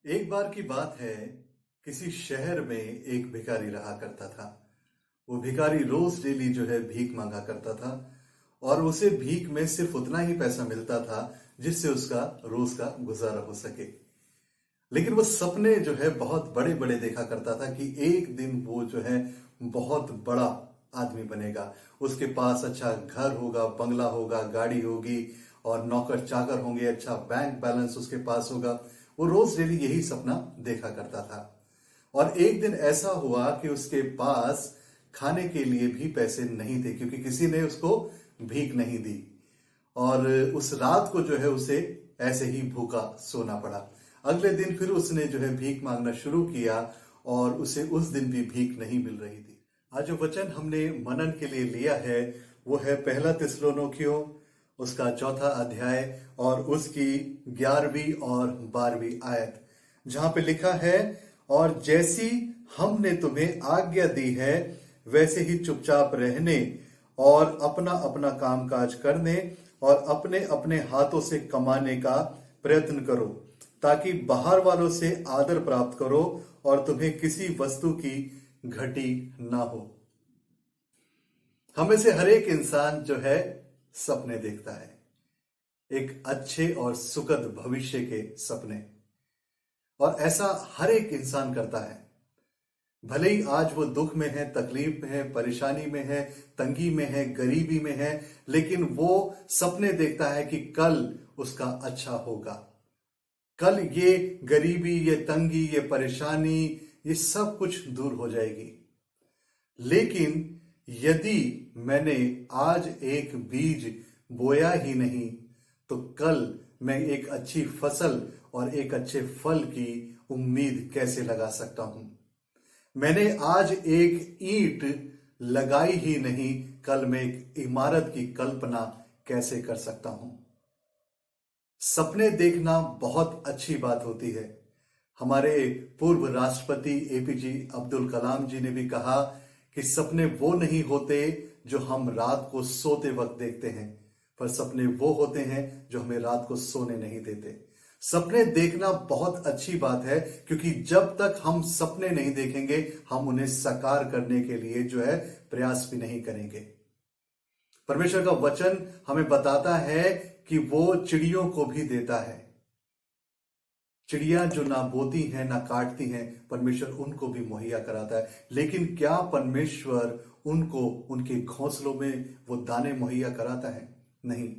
एक बार की बात है। किसी शहर में एक भिखारी रहा करता था। वो भिखारी रोज डेली जो है भीख मांगा करता था और उसे भीख में सिर्फ उतना ही पैसा मिलता था जिससे उसका रोज का गुजारा हो सके। लेकिन वो सपने जो है बहुत बड़े बड़े देखा करता था कि एक दिन वो जो है बहुत बड़ा आदमी बनेगा। उसके पास अच्छा घर होगा, बंगला होगा, गाड़ी होगी और नौकर चाकर होंगे, अच्छा बैंक बैलेंस उसके पास होगा। वो रोज डेली यही सपना देखा करता था। और एक दिन ऐसा हुआ कि उसके पास खाने के लिए भी पैसे नहीं थे क्योंकि किसी ने उसको भीख नहीं दी। और उस रात को जो है उसे ऐसे ही भूखा सोना पड़ा। अगले दिन फिर उसने जो है भीख मांगना शुरू किया और उसे उस दिन भी भीख नहीं मिल रही थी। आज जो वचन हमने मनन के लिए लिया है वो है पहला थिस्सलुनीकियों उसका चौथा अध्याय और उसकी 11वीं और 12वीं आयत, जहां पे लिखा है, और जैसी हमने तुम्हें आज्ञा दी है वैसे ही चुपचाप रहने और अपना अपना कामकाज करने और अपने अपने हाथों से कमाने का प्रयत्न करो, ताकि बाहर वालों से आदर प्राप्त करो और तुम्हें किसी वस्तु की घटी ना हो। हमें से हर एक इंसान जो है सपने देखता है, एक अच्छे और सुखद भविष्य के सपने। और ऐसा हर एक इंसान करता है, भले ही आज वो दुख में है, तकलीफ में है, परेशानी में है, तंगी में है, गरीबी में है, लेकिन वो सपने देखता है कि कल उसका अच्छा होगा। कल ये गरीबी, ये तंगी, ये परेशानी, ये सब कुछ दूर हो जाएगी। लेकिन यदि मैंने आज एक बीज बोया ही नहीं तो कल मैं एक अच्छी फसल और एक अच्छे फल की उम्मीद कैसे लगा सकता हूं। मैंने आज एक ईंट लगाई ही नहीं, कल मैं एक इमारत की कल्पना कैसे कर सकता हूं। सपने देखना बहुत अच्छी बात होती है। हमारे पूर्व राष्ट्रपति एपीजे अब्दुल कलाम जी ने भी कहा कि सपने वो नहीं होते जो हम रात को सोते वक्त देखते हैं, पर सपने वो होते हैं जो हमें रात को सोने नहीं देते। सपने देखना बहुत अच्छी बात है, क्योंकि जब तक हम सपने नहीं देखेंगे हम उन्हें साकार करने के लिए जो है प्रयास भी नहीं करेंगे। परमेश्वर का वचन हमें बताता है कि वो चिड़ियों को भी देता है। चिड़िया जो ना बोती हैं ना काटती हैं, परमेश्वर उनको भी मुहैया कराता है। लेकिन क्या परमेश्वर उनको उनके घोंसलों में वो दाने मुहैया कराता है? नहीं।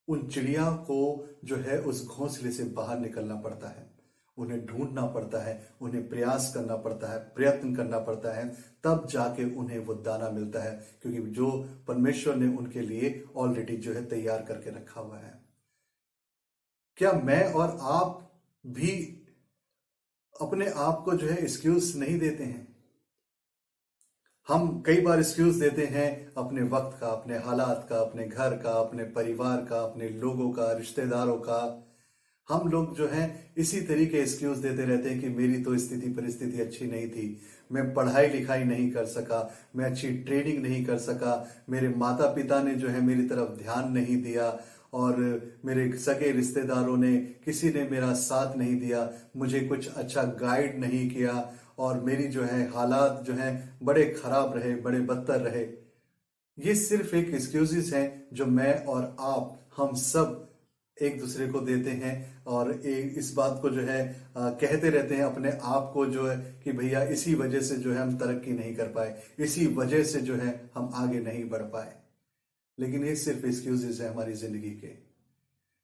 उन चिड़िया को जो है उस घोंसले से बाहर निकलना पड़ता है, उन्हें ढूंढना पड़ता है, उन्हें प्रयास करना पड़ता है, प्रयत्न करना पड़ता है, तब जाके उन्हें वो दाना मिलता है, क्योंकि जो परमेश्वर ने उनके लिए ऑलरेडी जो है तैयार करके रखा हुआ है। क्या मैं और आप भी अपने आप को जो है एक्सक्यूज नहीं देते हैं? हम कई बार एक्सक्यूज देते हैं अपने वक्त का, अपने हालात का, अपने घर का, अपने परिवार का, अपने लोगों का, रिश्तेदारों का। हम लोग जो है इसी तरीके एक्सक्यूज देते रहते हैं कि मेरी तो स्थिति परिस्थिति अच्छी नहीं थी, मैं पढ़ाई लिखाई नहीं कर सका, मैं अच्छी ट्रेनिंग नहीं कर सका, मेरे माता पिता ने जो है मेरी तरफ ध्यान नहीं दिया, और मेरे सगे रिश्तेदारों ने किसी ने मेरा साथ नहीं दिया, मुझे कुछ अच्छा गाइड नहीं किया, और मेरी जो है हालात जो है बड़े खराब रहे, बड़े बदतर रहे। ये सिर्फ एक एक्सक्यूजेस हैं जो मैं और आप, हम सब एक दूसरे को देते हैं, और इस बात को जो है कहते रहते हैं अपने आप को जो है कि भैया इसी वजह से जो है हम तरक्की नहीं कर पाए, इसी वजह से जो है हम आगे नहीं बढ़ पाए। लेकिन ये सिर्फ एक्सक्यूजेस है हमारी जिंदगी के।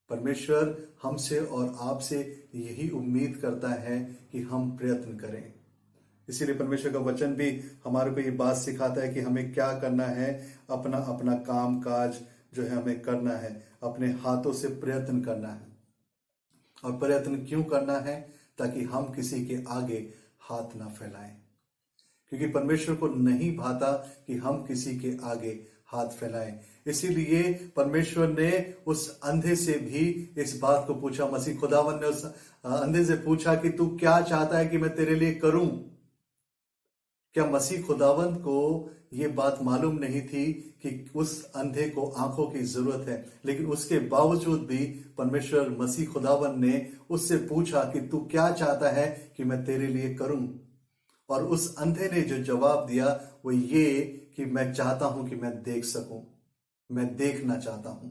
परमेश्वर हमसे और आपसे यही उम्मीद करता है कि हम प्रयत्न करें। इसीलिए परमेश्वर का वचन भी हमारे को ये बात सिखाता है कि हमें क्या करना है, अपना अपना काम काज जो है हमें करना है, अपने हाथों से प्रयत्न करना है। और प्रयत्न क्यों करना है? ताकि हम किसी के आगे हाथ ना फैलाएं, क्योंकि परमेश्वर को नहीं भाता कि हम किसी के आगे हाथ फैलाएं। इसीलिए परमेश्वर ने उस अंधे से भी इस बात को पूछा, मसीह खुदावन ने उस अंधे से पूछा कि तू क्या चाहता है कि मैं तेरे लिए करूं? क्या मसीह खुदावंत को ये बात मालूम नहीं थी कि उस अंधे को आंखों की जरूरत है, लेकिन उसके बावजूद भी परमेश्वर मसीह खुदावन ने उससे पूछा कि तू क्या चाहता है कि मैं तेरे लिए करूं। और उस अंधे ने जो जवाब दिया वो ये कि मैं चाहता हूं कि मैं देख सकूं, मैं देखना चाहता हूं।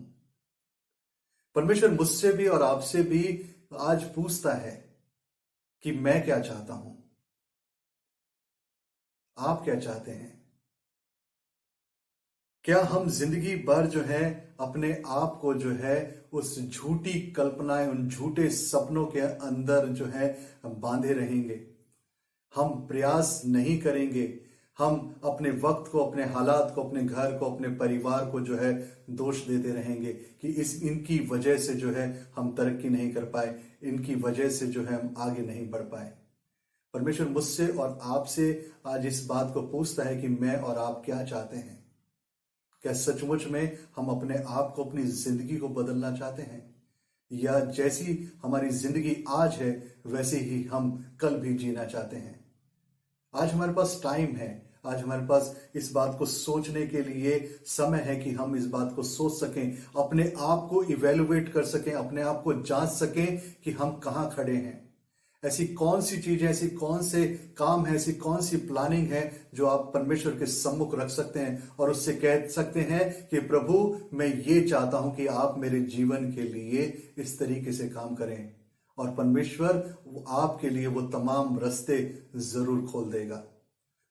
परमेश्वर मुझसे भी और आपसे भी आज पूछता है कि मैं क्या चाहता हूं, आप क्या चाहते हैं। क्या हम जिंदगी भर जो है अपने आप को जो है उस झूठी कल्पनाएं, उन झूठे सपनों के अंदर जो है बांधे रहेंगे, हम प्रयास नहीं करेंगे, हम अपने वक्त को, अपने हालात को, अपने घर को, अपने परिवार को जो है दोष देते रहेंगे कि इनकी वजह से जो है हम तरक्की नहीं कर पाए, इनकी वजह से जो है हम आगे नहीं बढ़ पाए। परमेश्वर मुझसे और आपसे आज इस बात को पूछता है कि मैं और आप क्या चाहते हैं। क्या सचमुच में हम अपने आप को, अपनी जिंदगी को बदलना चाहते हैं, या जैसी हमारी जिंदगी आज है वैसे ही हम कल भी जीना चाहते हैं। आज हमारे पास टाइम है, आज हमारे पास इस बात को सोचने के लिए समय है कि हम इस बात को सोच सकें, अपने आप को इवेलुएट कर सकें, अपने आप को जांच सकें कि हम कहां खड़े हैं। ऐसी कौन सी चीजें, ऐसी कौन से काम है, ऐसी कौन सी प्लानिंग है जो आप परमेश्वर के सम्मुख रख सकते हैं और उससे कह सकते हैं कि प्रभु मैं ये चाहता हूं कि आप मेरे जीवन के लिए इस तरीके से काम करें। और परमेश्वर आपके लिए वो तमाम रास्ते जरूर खोल देगा।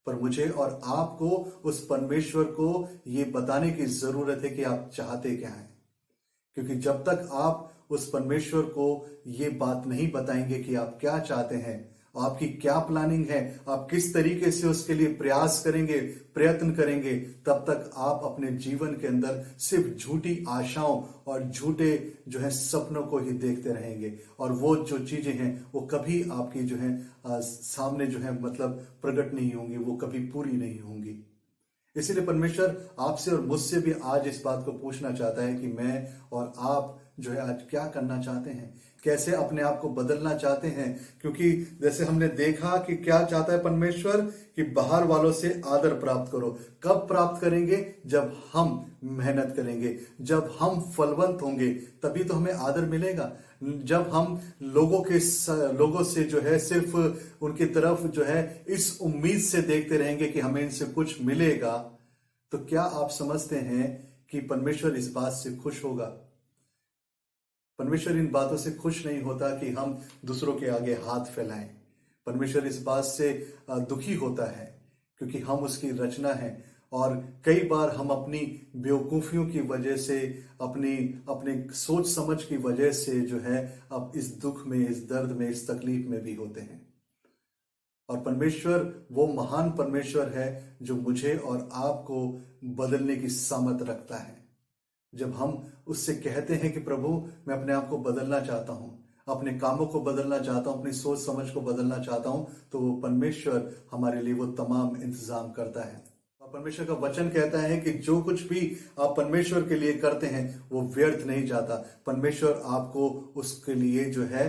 पर मुझे और आपको उस परमेश्वर को ये बताने की जरूरत है कि आप चाहते क्या हैं। क्योंकि जब तक आप उस परमेश्वर को ये बात नहीं बताएंगे कि आप क्या चाहते हैं, आपकी क्या प्लानिंग है, आप किस तरीके से उसके लिए प्रयास करेंगे, प्रयत्न करेंगे, तब तक आप अपने जीवन के अंदर सिर्फ झूठी आशाओं और झूठे जो है सपनों को ही देखते रहेंगे। और वो जो चीजें हैं वो कभी आपकी जो है सामने जो है मतलब प्रकट नहीं होंगी, वो कभी पूरी नहीं होंगी। इसीलिए परमेश्वर आपसे और मुझसे भी आज इस बात को पूछना चाहता है कि मैं और आप जो है आज क्या करना चाहते हैं, कैसे अपने आप को बदलना चाहते हैं। क्योंकि जैसे हमने देखा कि क्या चाहता है परमेश्वर कि बाहर वालों से आदर प्राप्त करो। कब प्राप्त करेंगे? जब हम मेहनत करेंगे, जब हम फलवंत होंगे, तभी तो हमें आदर मिलेगा। जब हम लोगों से जो है सिर्फ उनकी तरफ जो है इस उम्मीद से देखते रहेंगे कि हमें इनसे कुछ मिलेगा, तो क्या आप समझते हैं कि परमेश्वर इस बात से खुश होगा? परमेश्वर इन बातों से खुश नहीं होता कि हम दूसरों के आगे हाथ फैलाएं। परमेश्वर इस बात से दुखी होता है क्योंकि हम उसकी रचना है और कई बार हम अपनी बेवकूफियों की वजह से, अपने सोच समझ की वजह से जो है अब इस दुख में, इस दर्द में, इस तकलीफ में भी होते हैं। और परमेश्वर वो महान परमेश्वर है जो मुझे और आपको बदलने की सामर्थ रखता है। जब हम उससे कहते हैं कि प्रभु मैं अपने आप को बदलना चाहता हूं, अपने कामों को बदलना चाहता हूं, अपनी सोच समझ को बदलना चाहता हूं, तो वो परमेश्वर हमारे लिए वो तमाम इंतजाम करता है। और परमेश्वर का वचन कहता है कि जो कुछ भी आप परमेश्वर के लिए करते हैं वो व्यर्थ नहीं जाता। परमेश्वर आपको उसके लिए जो है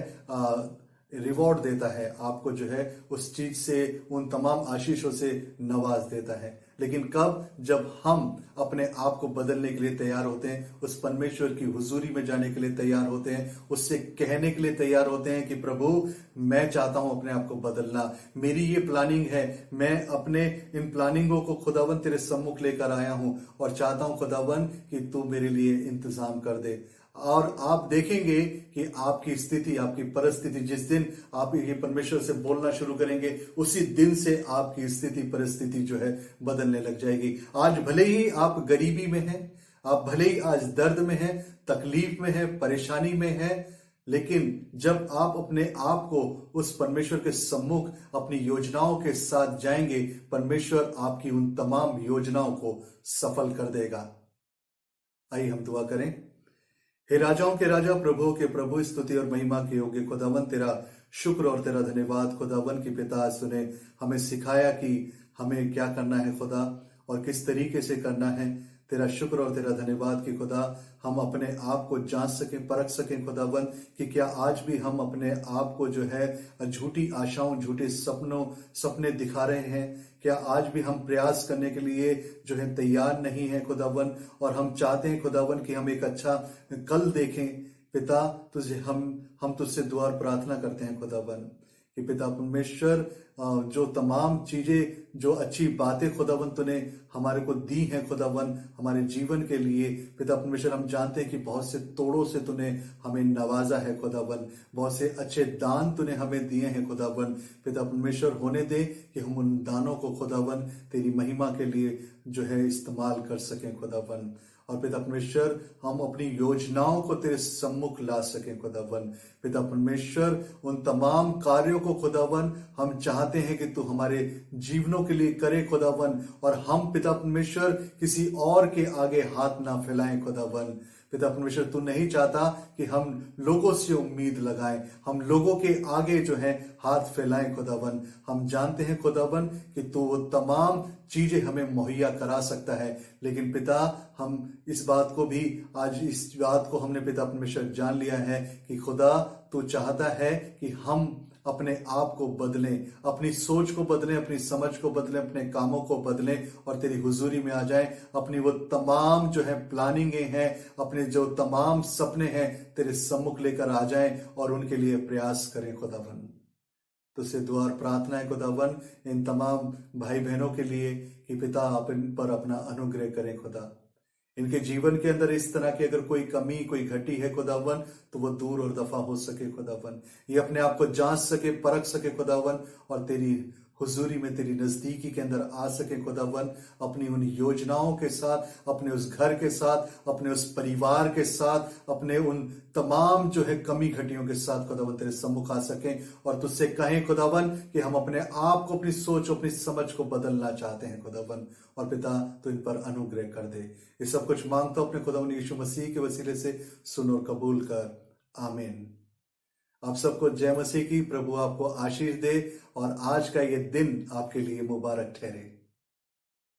रिवॉर्ड देता है, आपको जो है उस चीज से, उन तमाम आशीषों से नवाज देता है। लेकिन कब? जब हम अपने आप को बदलने के लिए तैयार होते हैं, उस परमेश्वर की हुजूरी में जाने के लिए तैयार होते हैं, उससे कहने के लिए तैयार होते हैं कि प्रभु मैं चाहता हूं अपने आप को बदलना, मेरी ये प्लानिंग है, मैं अपने इन प्लानिंगों को खुदावन तेरे सम्मुख लेकर आया हूं और चाहता हूं खुदावन कि तू मेरे लिए इंतजाम कर दे। और आप देखेंगे कि आपकी स्थिति, आपकी परिस्थिति, जिस दिन आप ये परमेश्वर से बोलना शुरू करेंगे उसी दिन से आपकी स्थिति, परिस्थिति जो है बदलने लग जाएगी। आज भले ही आप गरीबी में हैं, आप भले ही आज दर्द में हैं, तकलीफ में हैं, परेशानी में हैं, लेकिन जब आप अपने आप को उस परमेश्वर के सम्मुख अपनी योजनाओं के साथ जाएंगे, परमेश्वर आपकी उन तमाम योजनाओं को सफल कर देगा। आइए हम दुआ करें। हे राजाओं के राजा, प्रभुओं के प्रभु, स्तुति और महिमा के योग्य खुदावन तेरा शुक्र और तेरा धन्यवाद। खुदावन की पिता तूने हमें सिखाया कि हमें क्या करना है खुदा, और किस तरीके से करना है। तेरा शुक्र और तेरा धन्यवाद कि खुदा हम अपने आप को जांच सकें, परख सकें खुदावन, कि क्या आज भी हम अपने आप को जो है झूठी आशाओं, झूठे सपने दिखा रहे हैं। क्या आज भी हम प्रयास करने के लिए जो है तैयार नहीं है खुदावन, और हम चाहते हैं खुदावन कि हम एक अच्छा कल देखें। पिता, तुझे हम तुझसे दुआ और प्रार्थना करते हैं खुदावन कि पिता परमेश्वर, जो तमाम चीजें, जो अच्छी बातें खुदावन तूने हमारे को दी हैं खुदावन हमारे जीवन के लिए, पिता परमेश्वर हम जानते हैं कि बहुत से तोड़ों से तूने हमें नवाजा है खुदावन, बहुत से अच्छे दान तूने हमें दिए हैं खुदावन। पिता परमेश्वर होने दे कि हम उन दानों को खुदावन तेरी महिमा के लिए जो है इस्तेमाल कर सकें खुदावन। और पिता परमेश्वर हम अपनी योजनाओं को तेरे सम्मुख ला सकें खुदावन। पिता परमेश्वर उन तमाम कार्यों को खुदावन हम चाहते हैं कि तू हमारे जीवनों के लिए करे खुदावन, और हम पिता परमेश्वर किसी और के आगे हाथ ना फैलाएं खुदावन। पिता परमेश्वर तू नहीं चाहता कि हम लोगों से उम्मीद लगाएं, हम लोगों के आगे जो है हाथ फैलाएं खुदावन। हम जानते हैं खुदावन कि तू वो तमाम चीजें हमें मुहैया करा सकता है, लेकिन पिता हम इस बात को भी, आज इस बात को हमने पिता परमेश्वर जान लिया है कि खुदा तू चाहता है कि हम अपने आप को बदलें, अपनी सोच को बदलें, अपनी समझ को बदलें, अपने कामों को बदलें और तेरी हुजूरी में आ जाएं। अपनी वो तमाम जो है प्लानिंगें हैं, अपने जो तमाम सपने हैं तेरे सम्मुख लेकर आ जाएं और उनके लिए प्रयास करें खुदावन। तुझसे दुआ और प्रार्थना है खुदावन इन तमाम भाई बहनों के लिए कि पिता आप इन पर अपना अनुग्रह करें खुदा। इनके जीवन के अंदर इस तरह की अगर कोई कमी, कोई घटी है खुदावन, तो वो दूर और दफा हो सके खुदावन। ये अपने आप को जांच सके, परख सके खुदावन, और तेरी हुजूरी में, तेरी नजदीकी के अंदर आ सके खुदावन, अपनी उन योजनाओं के साथ, अपने उस घर के साथ, अपने उस परिवार के साथ, अपने उन तमाम जो है कमी घटियों के साथ खुदावन तेरे सम्मुख आ सकें और तुझसे कहें खुदावन कि हम अपने आप को, अपनी सोच, अपनी समझ को बदलना चाहते हैं खुदावन। और पिता तो इन पर अनुग्रह कर दे। ये सब कुछ मांगता हूं अपने खुदावन यीशु मसीह के वसीले से, सुन और कबूल कर, आमीन। आप सबको जय मसीह की। प्रभु आपको आशीष दे और आज का ये दिन आपके लिए मुबारक ठहरे।